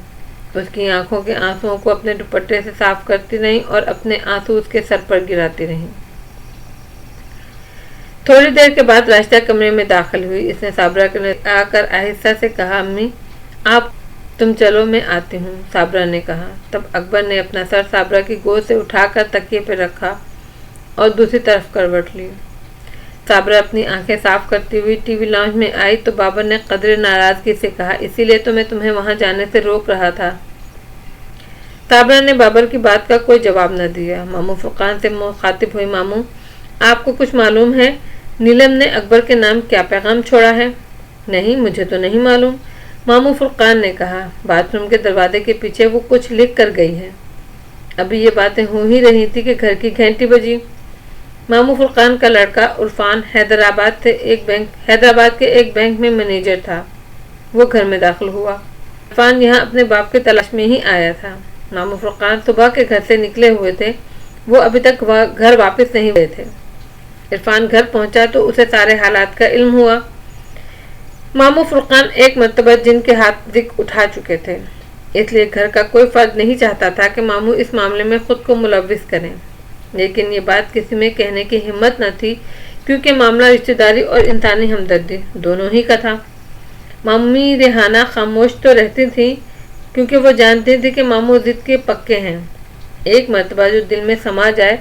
اس کی آنکھوں کے آنسوؤں کو اپنے دوپٹے سے صاف کرتی رہیں اور اپنے آنسو اس کے سر پر گراتی رہیں. تھوڑی دیر کے بعد راشدہ کمرے میں داخل ہوئی. اس نے صابرہ کے نزدیک آ کر آہستہ سے کہا امی آپ تم چلو میں آتی ہوں. صابرہ نے کہا. تب اکبر نے اپنا سر صابرہ کی گود سے اٹھا کر تکیے پہ رکھا اور دوسری طرف کروٹ لی. صابرہ اپنی آنکھیں صاف کرتی ہوئی ٹی وی لاؤنج میں آئی تو بابر نے قدرے ناراضگی سے کہا اسی لیے تو میں تمہیں وہاں جانے سے روک رہا تھا. صابرہ نے بابر کی بات کا کوئی جواب نہ دیا. ماموں فرقان سے مخاطب ہوئی. ماموں آپ کو کچھ معلوم ہے نیلم نے اکبر کے نام کیا پیغام چھوڑا ہے؟ نہیں مجھے تو نہیں معلوم. ماموں فرقان نے کہا باتھ روم کے دروازے کے پیچھے وہ کچھ لکھ کر گئی ہے. ابھی یہ باتیں ہو ہی رہی تھی کہ گھر کی گھنٹی بجی. ماموں فرقان کا لڑکا عرفان حیدرآباد کے ایک بینک میں مینیجر تھا۔ وہ گھر میں داخل ہوا۔ عرفان یہاں اپنے باپ کی تلاش میں ہی آیا تھا۔ ماموں فرقان صبح کے گھر سے نکلے ہوئے تھے، وہ ابھی تک گھر واپس نہیں ہوئے تھے۔ عرفان گھر پہنچا تو اسے سارے حالات کا علم ہوا۔ ماموں فرقان ایک مرتبہ جن کے ہاتھ اٹھا چکے تھے، اس لیے گھر کا کوئی فرد نہیں چاہتا تھا کہ ماموں اس معاملے میں خود کو ملوث کریں، لیکن یہ بات کسی میں کہنے کی ہمت نہ تھی کیونکہ معاملہ رشتہ داری اور انسانی ہمدردی دونوں ہی کا تھا۔ مامی ریحانہ خاموش تو رہتی تھی کیونکہ وہ جانتی تھی کہ ماموں ضد کے پکے ہیں، ایک مرتبہ جو دل میں سما جائے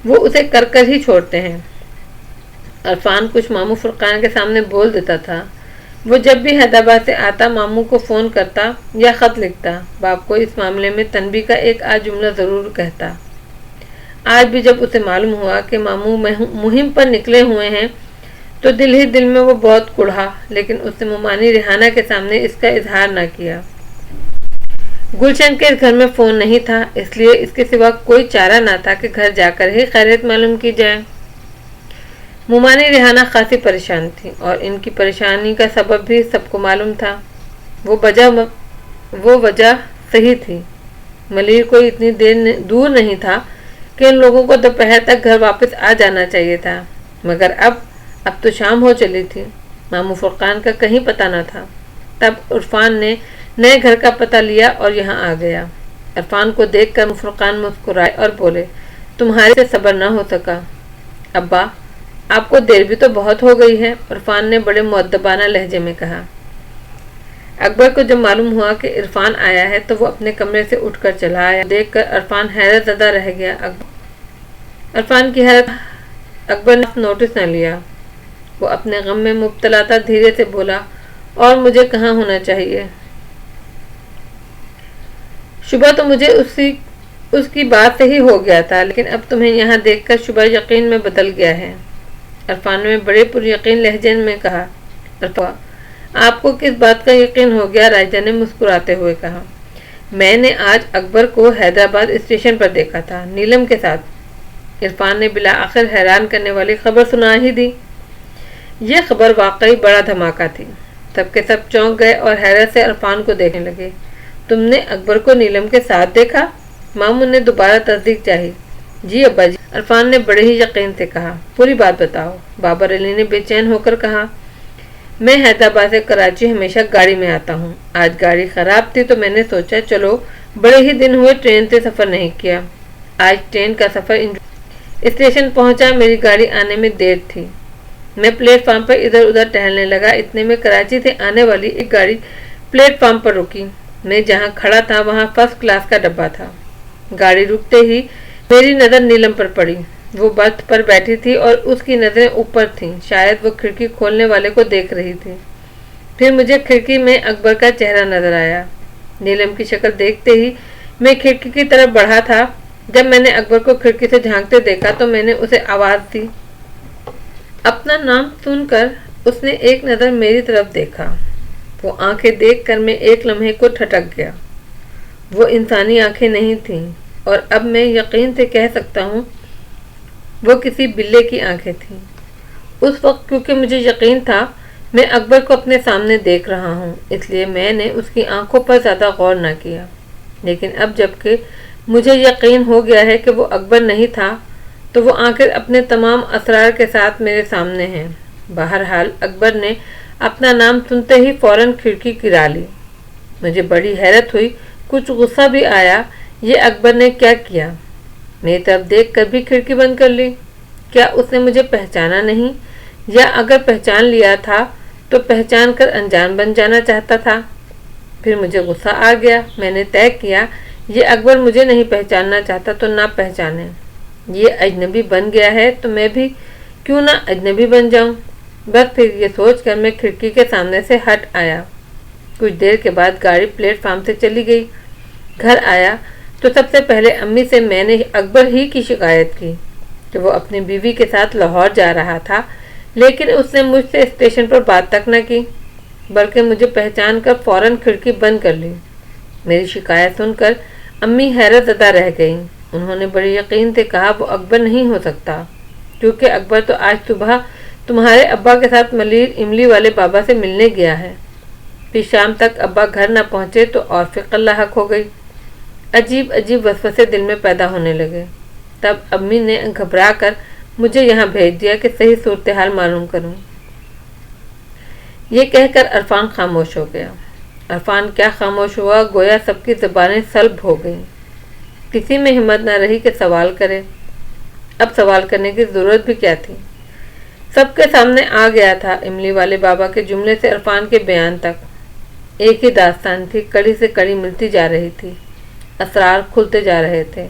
وہ اسے کر ہی چھوڑتے ہیں۔ عرفان کچھ ماموں فرقان کے سامنے بول دیتا تھا۔ وہ جب بھی حیدرآباد سے آتا ماموں کو فون کرتا یا خط لکھتا، باپ کو اس معاملے میں تنبیہ کا ایک جملہ ضرور کہتا۔ آج بھی جب اسے معلوم ہوا کہ ماموں مہم پر نکلے ہوئے ہیں تو دل ہی دل میں وہ بہت کڑھا، لیکن اس نے ممانی ریحانہ کے سامنے اس کا اظہار نہ کیا۔ گلشن کے گھر میں فون نہیں تھا، اس لیے اس کے سوا کوئی چارہ نہ تھا کہ گھر جا کر ہی خیریت معلوم کی جائے۔ ممانی ریحانہ خاصی پریشان تھی اور ان کی پریشانی کا سبب بھی سب کو معلوم تھا۔ وہ وجہ صحیح تھی۔ ملیر کوئی اتنی دور نہیں تھا کہ ان لوگوں کو دوپہر تک گھر واپس آ جانا چاہیے تھا، مگر اب تو شام ہو چلی تھی۔ ماموں فرقان کا کہیں پتہ نہ تھا۔ تب عرفان نے نئے گھر کا پتہ لیا اور یہاں آ گیا۔ عرفان کو دیکھ کر فرقان مسکرائے اور بولے، تمہارے سے صبر نہ ہو سکا۔ ابا، آپ کو دیر بھی تو بہت ہو گئی ہے، عرفان نے بڑے مؤدبانہ لہجے میں کہا۔ اکبر کو جب معلوم ہوا کہ عرفان آیا ہے تو وہ اپنے کمرے سے اٹھ کر چلا آیا۔ دیکھ کر عرفان حیرت زدہ رہ گیا۔ عرفان کی حیرت اکبر نے نوٹس نہ لیا۔ وہ اپنے غم میں مبتلا تھا، دھیرے سے بولا، اور مجھے کہاں ہونا چاہیے؟ شبہ تو مجھے اس کی بات سے ہی ہو گیا تھا، لیکن اب تمہیں یہاں دیکھ کر شبہ یقین میں بدل گیا ہے۔ عرفان نے بڑے پر یقین لہجے میں کہا۔ عرفان، آپ کو کس بات کا یقین ہو گیا؟ راجہ نے مسکراتے ہوئے کہا۔ میں نے آج اکبر کو حیدرآباد اسٹیشن پر دیکھا تھا، نیلم کے ساتھ۔ عرفان نے بالآخر حیران کرنے والی خبر سنا ہی دی۔ یہ خبر واقعی بڑا دھماکہ تھی۔ سب کے سب چونک گئے اور حیرت سے عرفان کو دیکھنے لگے۔ تم نے اکبر کو نیلم کے ساتھ دیکھا؟ ماموں نے دوبارہ تصدیق چاہی۔ جی ابا جی، عرفان نے بڑے ہی یقین سے کہا۔ پوری بات بتاؤ، بابر علی نے بے چین ہو کر کہا۔ میں حیدرآباد سے کراچی ہمیشہ گاڑی میں آتا ہوں۔ آج گاڑی خراب تھی تو میں نے سوچا چلو بڑے ہی دن ہوئے ٹرین سے سفر نہیں کیا، آج ٹرین کا سفر اسٹیشن پہنچا، میری گاڑی آنے میں دیر تھی۔ میں پلیٹ فارم پر ادھر ادھر ٹہلنے لگا، اتنے میں کراچی سے آنے والی ایک گاڑی پلیٹ فارم پر رکی۔ میں جہاں کھڑا تھا وہاں فرسٹ کلاس کا ڈبہ تھا۔ گاڑی رکتے ہی میری نظر نیلم پر پڑی۔ وہ برتھ پر بیٹھی تھی اور اس کی نظریں اوپر تھیں، شاید وہ کھڑکی کھولنے والے کو دیکھ رہی تھی۔ پھر مجھے کھڑکی میں اکبر کا چہرہ نظر آیا۔ نیلم کی شکل دیکھتے ہی میں کھڑکی کی طرف بڑھا تھا۔ جب میں نے اکبر کو کھڑکی سے جھانکتے دیکھا تو میں نے اسے آواز دی۔ اپنا نام سن کر اس نے ایک نظر میری طرف دیکھا۔ وہ آنکھیں دیکھ کر میں ایک لمحے کو ٹھٹک گیا۔ وہ انسانی آنکھیں نہیں تھیں اور اب میں یقین سے کہہ سکتا ہوں وہ کسی بلے کی آنکھیں تھیں۔ اس وقت کیونکہ مجھے یقین تھا میں اکبر کو اپنے سامنے دیکھ رہا ہوں، اس لیے میں نے اس کی آنکھوں پر زیادہ غور نہ کیا، لیکن اب جب کہ مجھے یقین ہو گیا ہے کہ وہ اکبر نہیں تھا تو وہ آنکھیں اپنے تمام اسرار کے ساتھ میرے سامنے ہیں۔ بہرحال اکبر نے اپنا نام سنتے ہی فوراً کھڑکی گرا لی۔ مجھے بڑی حیرت ہوئی، کچھ غصہ بھی آیا۔ یہ اکبر نے کیا کیا؟ میری طرف دیکھ کر بھی کھڑکی بند کر لی۔ کیا اس نے مجھے پہچانا نہیں، یا اگر پہچان لیا تھا تو پہچان کر انجان بن جانا چاہتا تھا؟ پھر مجھے غصہ آ گیا۔ میں نے طے کیا یہ اکبر مجھے نہیں پہچاننا چاہتا تو نہ پہچانے۔ یہ اجنبی بن گیا ہے تو میں بھی کیوں نہ اجنبی بن جاؤں؟ بس پھر یہ سوچ کر میں کھڑکی کے سامنے سے ہٹ آیا۔ کچھ دیر کے بعد گاڑی پلیٹ فارم سے چلی گئی۔ گھر آیا تو سب سے پہلے امی سے میں نے اکبر ہی کی شکایت کی کہ وہ اپنی بیوی کے ساتھ لاہور جا رہا تھا، لیکن اس نے مجھ سے اسٹیشن پر بات تک نہ کی، بلکہ مجھے پہچان کر فوراً کھڑکی بند کر لی۔ میری شکایت سن کر امی حیرت زدہ رہ گئیں۔ انہوں نے بڑے یقین سے کہا وہ اکبر نہیں ہو سکتا۔ کیونکہ اکبر تو آج صبح تمہارے ابا کے ساتھ ملیر املی والے بابا سے ملنے گیا ہے۔ پھر شام تک ابا گھر نہ پہنچے تو اور فکر لاحق ہو گئی۔ عجیب عجیب وسوسے دل میں پیدا ہونے لگے۔ تب امی نے گھبرا کر مجھے یہاں بھیج دیا کہ صحیح صورتحال معلوم کروں۔ یہ کہہ کر عرفان خاموش ہو گیا۔ عرفان کیا خاموش ہوا، گویا سب کی زبانیں سلب ہو گئیں۔ کسی میں ہمت نہ رہی کہ سوال کرے۔ اب سوال کرنے کی ضرورت بھی کیا تھی؟ سب کے سامنے آ گیا تھا، املی والے بابا کے جملے سے عرفان کے بیان تک ایک ہی داستان تھی، کڑی سے کڑی ملتی جا رہی تھی، اسرار کھلتے جا رہے تھے۔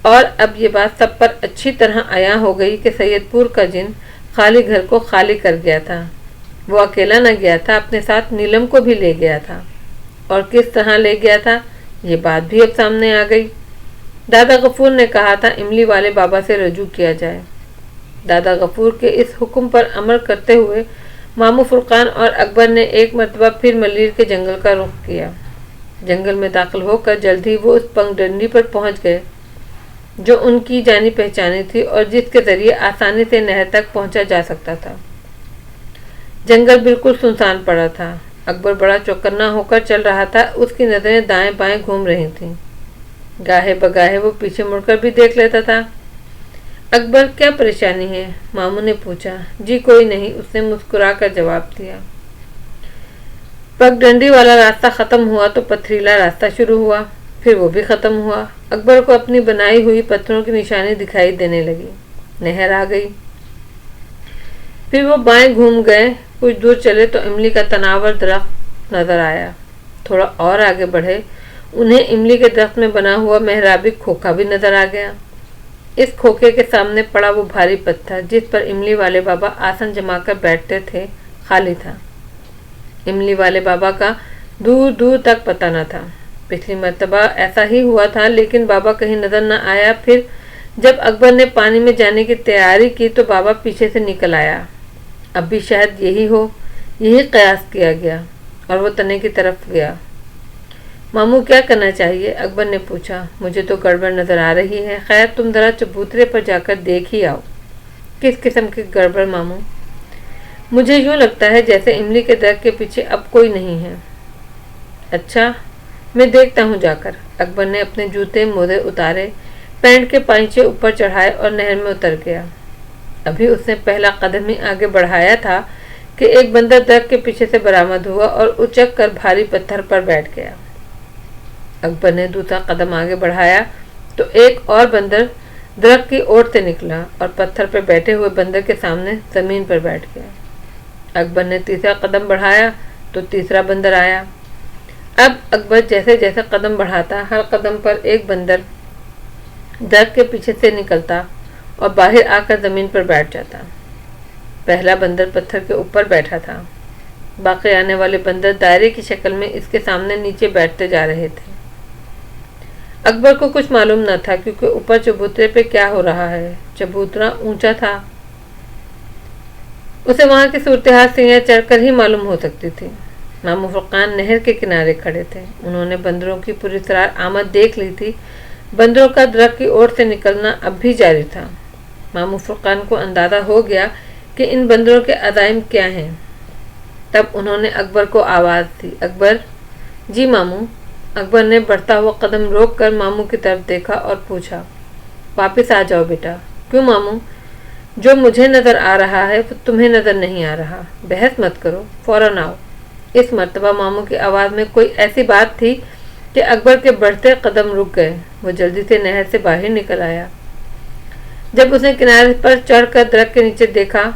اور اب یہ بات سب پر اچھی طرح عیاں ہو گئی کہ سید پور کا جن خالی گھر کو خالی کر گیا تھا۔ وہ اکیلا نہ گیا تھا، اپنے ساتھ نیلم کو بھی لے گیا تھا، اور کس طرح لے گیا تھا یہ بات بھی اب سامنے آ گئی۔ دادا غفور نے کہا تھا املی والے بابا سے رجوع کیا جائے۔ دادا غفور کے اس حکم پر عمل کرتے ہوئے ماموں فرقان اور اکبر نے ایک مرتبہ پھر ملیر کے جنگل کا رخ کیا۔ جنگل میں داخل ہو کر جلد ہی وہ اس پگڈنڈی پر پہنچ گئے جو ان کی جانی پہچانی تھی اور جس کے ذریعے آسانی سے نہر تک پہنچا جا سکتا تھا۔ جنگل بالکل سنسان پڑا تھا۔ اکبر بڑا چوکنا ہو کر چل رہا تھا، اس کی نظریں دائیں بائیں گھوم رہی تھیں۔ گاہے بگاہے وہ پیچھے مڑ کر بھی دیکھ لیتا تھا۔ اکبر کیا پریشانی ہے؟ ماموں نے پوچھا۔ جی کوئی نہیں، اس نے مسکرا کر جواب دیا۔ پگڈنڈی والا راستہ ختم ہوا تو پتھریلا راستہ شروع ہوا، پھر وہ بھی ختم ہوا۔ اکبر کو اپنی بنائی ہوئی پتھروں کی نشانی دکھائی دینے لگی۔ نہر آ گئی۔ پھر وہ بائیں گھوم گئے۔ کچھ دور چلے تو املی کا تناور درخت نظر آیا۔ تھوڑا اور آگے بڑھے، انہیں املی کے درخت میں بنا ہوا محرابی کھوکھا بھی نظر آ گیا۔ اس کھوکھے کے سامنے پڑا وہ بھاری پتھر جس پر املی والے بابا آسن جما کر بیٹھتے تھے خالی تھا۔ املی والے بابا کا دور دور تک پتہ نہ تھا۔ پچھلی مرتبہ ایسا ہی ہوا تھا، لیکن بابا کہیں نظر نہ آیا۔ پھر جب اکبر نے پانی میں جانے کی تیاری کی تو بابا پیچھے سے نکل آیا۔ اب بھی شاید یہی ہو، یہی قیاس کیا گیا، اور وہ تنے کی طرف گیا۔ ماموں کیا کرنا چاہیے؟ اکبر نے پوچھا۔ مجھے تو گڑبڑ نظر آ رہی ہے، خیر تم ذرا چبوترے پر جا کر دیکھ ہی آؤ۔ کس قسم کی گڑبڑ ماموں؟ مجھے یوں لگتا ہے جیسے املی کے درخت کے پیچھے اب کوئی نہیں ہے۔ اچھا، میں دیکھتا ہوں جا کر۔ اکبر نے اپنے جوتے موزے اتارے، پینٹ کے پائچے اوپر چڑھائے اور نہر میں اتر گیا۔ ابھی اس نے پہلا قدم ہی آگے بڑھایا تھا کہ ایک بندر درخت کے پیچھے سے برآمد ہوا اور اچک کر بھاری پتھر پر بیٹھ گیا۔ اکبر نے دوسرا قدم آگے بڑھایا تو ایک اور بندر درخت کی اوٹ سے نکلا اور پتھر پر بیٹھے ہوئے بندر کے سامنے زمین پر بیٹھ گیا۔ اکبر نے تیسرا قدم بڑھایا تو تیسرا بندر آیا۔ اب اکبر جیسے جیسے قدم بڑھاتا، ہر قدم پر ایک بندر درخت کے پیچھے سے نکلتا اور باہر آ کر زمین پر بیٹھ جاتا۔ پہلا بندر پتھر کے اوپر بیٹھا تھا، باقی آنے والے بندر دائرے کی شکل میں اس کے سامنے نیچے بیٹھتے جا رہے تھے۔ اکبر کو کچھ معلوم نہ تھا کیونکہ اوپر چبوترے پہ کیا ہو رہا ہے۔ چبوترا اونچا تھا، اسے وہاں کی صورتحال سیڑھیاں چڑھ کر ہی معلوم ہو سکتی تھی۔ ماموں فرقان نہر کے کنارے کھڑے تھے۔ انہوں نے بندروں کی پراسرار آمد دیکھ لی تھی۔ بندروں کا درخت کی اوٹ سے نکلنا اب بھی جاری تھا۔ ماموں فرقان کو اندازہ ہو گیا کہ ان بندروں کے عزائم کیا ہیں۔ تب انہوں نے اکبر کو آواز دی، اکبر! جی ماموں۔ اکبر نے بڑھتا ہوا قدم روک کر ماموں کی طرف دیکھا اور پوچھا، واپس آ جاؤ بیٹا۔ کیوں ماموں؟ جو مجھے نظر آ رہا ہے وہ تمہیں نظر نہیں آ رہا۔ بحث مت کرو، فوراً آؤ۔ اس مرتبہ ماموں کی آواز میں کوئی ایسی بات تھی کہ اکبر کے بڑھتے قدم رک گئے۔ وہ جلدی سے نہر سے باہر نکل آیا۔ جب اس نے کنارے پر چڑھ کر درخت کے نیچے دیکھا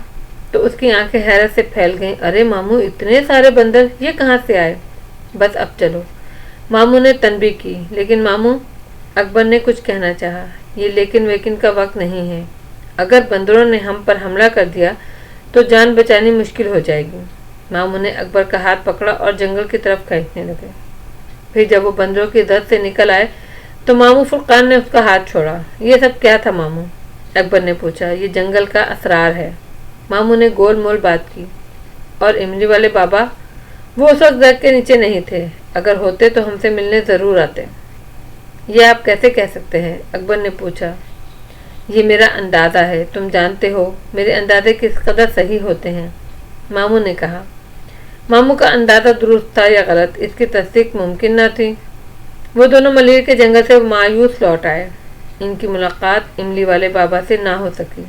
تو اس کی آنکھیں حیرت سے پھیل گئیں۔ ارے ماموں، اتنے سارے بندر یہ کہاں سے آئے؟ بس اب چلو، ماموں نے تنبیہ کی۔ لیکن ماموں، اکبر نے کچھ کہنا چاہا۔ یہ لیکن ویکن کا وقت نہیں ہے۔ اگر بندروں نے ہم پر حملہ کر دیا تو جان بچانی مشکل ہو جائے گی۔ ماموں نے اکبر کا ہاتھ پکڑا اور جنگل کی طرف کھینچنے لگے۔ پھر جب وہ بندروں کی زد سے نکل آئے تو ماموں فرقان نے اس کا ہاتھ چھوڑا۔ یہ سب کیا تھا ماموں؟ اکبر نے پوچھا۔ یہ جنگل کا اسرار ہے۔ ماموں نے گول مول بات کی۔ اور املی والے بابا؟ وہ اس وقت درخت کے نیچے نہیں تھے، اگر ہوتے تو ہم سے ملنے ضرور آتے۔ یہ آپ کیسے کہہ سکتے ہیں؟ اکبر نے پوچھا۔ یہ میرا اندازہ ہے، تم جانتے ہو میرے اندازے کس قدر صحیح ہوتے ہیں، ماموں نے کہا۔ ماموں کا اندازہ درست تھا یا غلط، اس کی تصدیق ممکن نہ تھی۔ وہ دونوں ملیر کے جنگل سے مایوس لوٹ آئے۔ ان کی ملاقات املی والے بابا سے نہ ہو سکی۔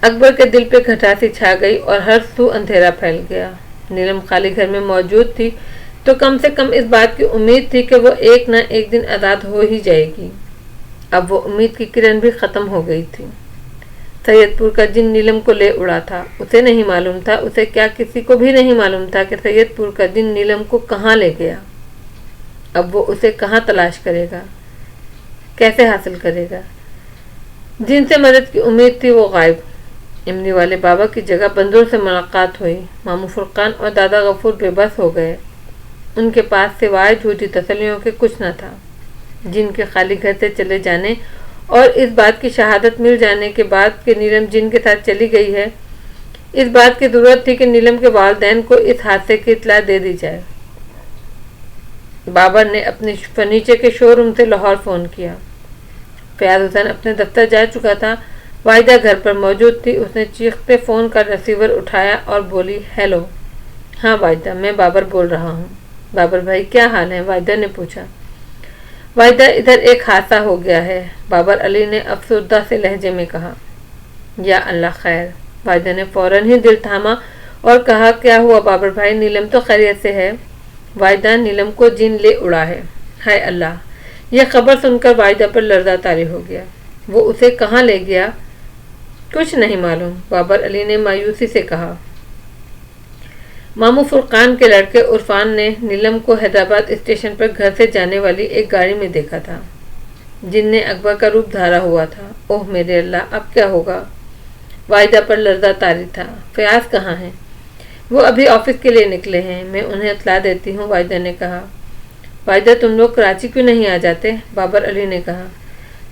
اکبر کے دل پہ گھٹاسی چھا گئی اور ہر سو اندھیرا پھیل گیا۔ نیلم خالی گھر میں موجود تھی تو کم سے کم اس بات کی امید تھی کہ وہ ایک نہ ایک دن آزاد ہو ہی جائے گی۔ اب وہ امید کی کرن بھی ختم ہو گئی تھی۔ سید پور کا جن نیلم کو لے اڑا تھا، اسے نہیں معلوم تھا، اسے کیا کسی کو بھی نہیں معلوم تھا کہ سید پور کا جن نیلم کو کہاں لے گیا۔ اب وہ اسے کہاں تلاش کرے گا، کیسے حاصل کرے گا؟ جن سے مدد کی امید تھی وہ غائب۔ املی والے بابا کی جگہ بندروں سے ملاقات ہوئی۔ ماموں فرقان اور دادا غفور بے بس ہو گئے۔ ان کے پاس سوائے جھوٹی تسلیوں کے کچھ نہ تھا۔ جن کے خالی گھر سے چلے جانے اور اس بات کی شہادت مل جانے کے بعد کہ نیلم جن کے ساتھ چلی گئی ہے، اس بات کی ضرورت تھی کہ نیلم کے والدین کو اس حادثے کی اطلاع دے دی جائے۔ بابر نے اپنے فرنیچر کے شو روم سے لاہور فون کیا۔ فیاض حسین اپنے دفتر جا چکا تھا۔ واحدہ گھر پر موجود تھی۔ اس نے چیختے فون کا ریسیور اٹھایا اور بولی، ہیلو۔ ہاں واحدہ، میں بابر بول رہا ہوں۔ بابر بھائی کیا حال ہے؟ واحدہ نے پوچھا۔ واحدہ ادھر ایک حادثہ ہو گیا ہے، بابر علی نے افسردہ سے لہجے میں کہا۔ یا اللہ خیر۔ واحدہ نے فوراً ہی دل تھاما اور کہا، کیا ہوا بابر بھائی؟ نیلم تو خیریت سے ہے۔ واحدہ، نیلم کو جن لے اڑا ہے۔ ہائے اللہ! یہ خبر سن کر واحدہ پر لرزہ طاری ہو گیا۔ وہ اسے کہاں لے گیا؟ کچھ نہیں معلوم، بابر علی نے مایوسی سے کہا۔ ماموں فرقان کے لڑکے عرفان نے نیلم کو حیدرآباد اسٹیشن پر گھر سے جانے والی ایک گاڑی میں دیکھا تھا۔ جن نے اکبر کا روپ دھارا ہوا تھا۔ اوہ میرے اللہ، اب کیا ہوگا؟ واحدہ پر لرزہ طاری تھا۔ فیاض کہاں ہیں؟ وہ ابھی آفس کے لیے نکلے ہیں، میں انہیں اطلاع دیتی ہوں، واحدہ نے کہا۔ واحدہ تم لوگ کراچی کیوں نہیں آ جاتے؟ بابر علی نے کہا۔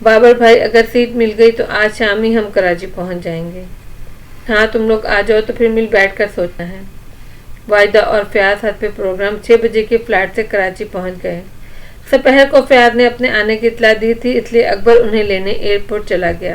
بابر بھائی اگر سیٹ مل گئی تو آج شام ہی ہم کراچی پہنچ جائیں گے۔ ہاں تم لوگ آ جاؤ تو پھر مل بیٹھ کر سوچنا ہے۔ واحدہ اور فیاض حد پہ پروگرام 6 بجے کی فلائٹ سے کراچی پہنچ گئے۔ دوپہر کو فیاض نے اپنے آنے کی اطلاع دی تھی، اس لیے اکبر انہیں لینے ایئرپورٹ چلا گیا۔